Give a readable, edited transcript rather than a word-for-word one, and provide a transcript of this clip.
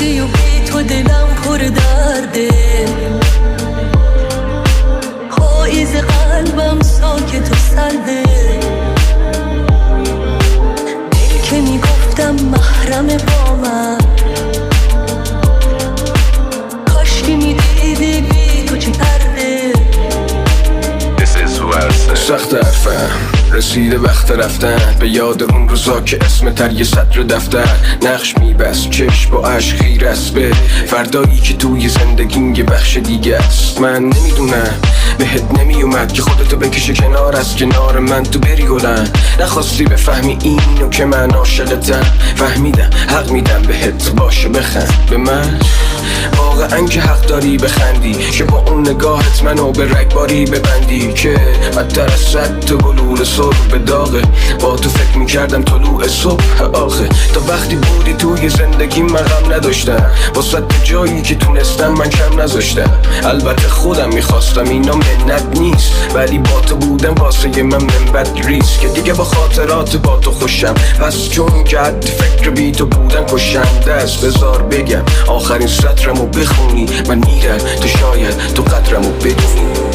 رفتی و بی تو دلم پر درده، پاییز قلبم ساکت و سرده، دل که میگفتم محرم با من، کاش که میدیدی بی تو چه کرده. سخت حرفم رسیده وقت رفتن، به یاد اون روزا که اسم تر یه سطر دفتر نقش میبست، چشم با عشق خیره است به فردایی که توی زندگیم یه بخش دیگه است. من نمیدونم بهت نمیومد که خودتو بکشه کنار از کنار من تو بری گلن، نخواستی بفهمی اینو که من عاشقتم، فهمیدم حق میدم بهت باشه بخند به من، واقعا که حق داری بخندی که با اون نگاهت منو به رگباری ببندی که بدتر از صد تو بلور صبح به داغه. با تو فکر میکردم طلوع صبح آخه، تا وقتی بودی توی زندگی من غم نداشتم، واسه جایی که تونستم من کم نذاشتم. البته خودم میخواستم اینا منت نیست، ولی با تو بودم واسه من منبت ریست که دیگه با خاطرات با تو خوشم، پس چون که حد فکر بی تو بودن کشنده است. بذار بگم آخرین سطرمو بخونی من میرم، تو شاید تو قدرمو بدونی.